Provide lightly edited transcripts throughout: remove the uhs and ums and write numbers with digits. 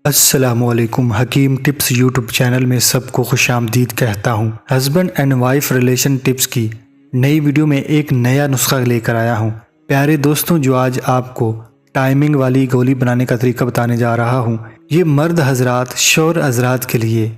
السلام علیکم۔ حکیم ٹپس یوٹیوب چینل میں سب کو خوش آمدید کہتا ہوں۔ Husband and wife relation tips کی نئی ویڈیو میں ایک نیا نسخہ لے کر آیا ہوں۔ پیارے دوستوں، جو آج آپ کو ٹائمنگ والی گولی بنانے کا طریقہ بتانے جا رہا ہوں، یہ مرد حضرات، شوہر حضرات کے لیے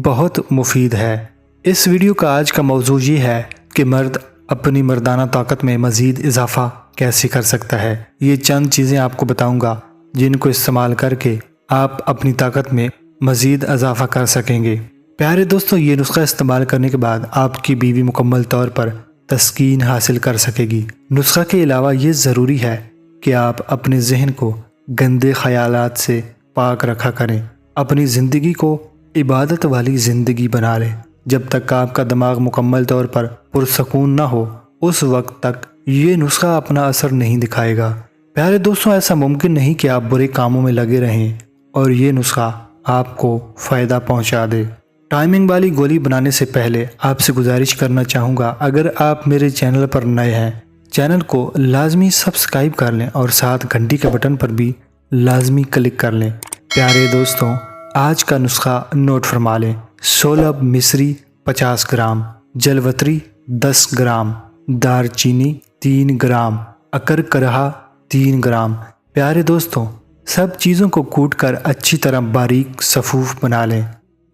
بہت مفید ہے۔ اس ویڈیو کا آج کا موضوع یہ ہے کہ مرد اپنی مردانہ طاقت میں مزید اضافہ کیسے کر سکتا ہے۔ یہ چند چیزیں آپ کو بتاؤں گا جن کو استعمال کر کے آپ اپنی طاقت میں مزید اضافہ کر سکیں گے۔ پیارے دوستوں، یہ نسخہ استعمال کرنے کے بعد آپ کی بیوی مکمل طور پر تسکین حاصل کر سکے گی۔ نسخہ کے علاوہ یہ ضروری ہے کہ آپ اپنے ذہن کو گندے خیالات سے پاک رکھا کریں، اپنی زندگی کو عبادت والی زندگی بنا لیں۔ جب تک آپ کا دماغ مکمل طور پر پرسکون نہ ہو، اس وقت تک یہ نسخہ اپنا اثر نہیں دکھائے گا۔ پیارے دوستوں، ایسا ممکن نہیں کہ آپ برے کاموں میں لگے رہیں اور یہ نسخہ آپ کو فائدہ پہنچا دے۔ ٹائمنگ والی گولی بنانے سے پہلے آپ سے گزارش کرنا چاہوں گا، اگر آپ میرے چینل پر نئے ہیں، چینل کو لازمی سبسکرائب کر لیں اور ساتھ گھنٹی کے بٹن پر بھی لازمی کلک کر لیں۔ پیارے دوستوں، آج کا نسخہ نوٹ فرما لیں۔ سولب مصری 50 گرام، جلوتری 10 گرام، دار چینی 3 گرام، اکر کرہا 3 گرام۔ پیارے دوستوں، سب چیزوں کو کوٹ کر اچھی طرح باریک صفوف بنا لیں۔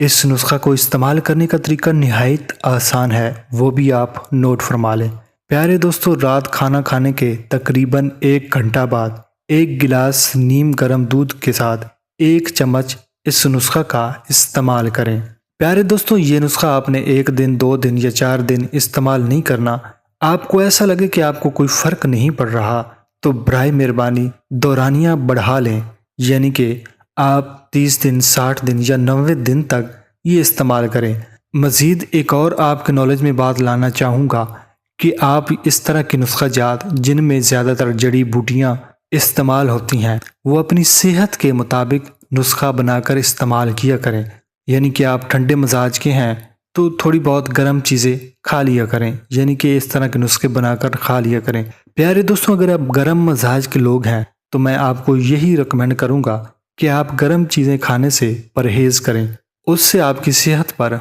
اس نسخہ کو استعمال کرنے کا طریقہ نہایت آسان ہے، وہ بھی آپ نوٹ فرما لیں۔ پیارے دوستوں، رات کھانا کھانے کے تقریباً 1 گھنٹہ بعد 1 گلاس نیم گرم دودھ کے ساتھ 1 چمچ اس نسخہ کا استعمال کریں۔ پیارے دوستوں، یہ نسخہ آپ نے 1 دن، 2 دن یا 4 دن استعمال نہیں کرنا۔ آپ کو ایسا لگے کہ آپ کو کوئی فرق نہیں پڑ رہا تو برائے مہربانی دورانیہ بڑھا لیں، یعنی کہ آپ 30 دن، 60 دن یا 90 دن تک یہ استعمال کریں۔ مزید ایک اور آپ کے نالج میں بات لانا چاہوں گا کہ آپ اس طرح کے نسخہ جات جن میں زیادہ تر جڑی بوٹیاں استعمال ہوتی ہیں، وہ اپنی صحت کے مطابق نسخہ بنا کر استعمال کیا کریں۔ یعنی کہ آپ ٹھنڈے مزاج کے ہیں تو تھوڑی بہت گرم چیزیں کھا لیا کریں، یعنی کہ اس طرح کے نسخے بنا کر کھا لیا کریں۔ پیارے دوستوں، اگر آپ گرم مزاج کے لوگ ہیں تو میں آپ کو یہی ریکمینڈ کروں گا کہ آپ گرم چیزیں کھانے سے پرہیز کریں، اس سے آپ کی صحت پر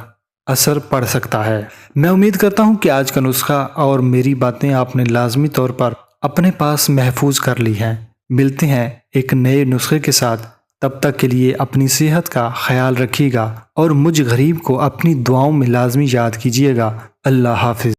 اثر پڑ سکتا ہے۔ میں امید کرتا ہوں کہ آج کا نسخہ اور میری باتیں آپ نے لازمی طور پر اپنے پاس محفوظ کر لی ہیں۔ ملتے ہیں ایک نئے نسخے کے ساتھ، تب تک کے لیے اپنی صحت کا خیال رکھیے گا اور مجھ غریب کو اپنی دعاؤں میں لازمی یاد کیجیے گا۔ اللہ حافظ۔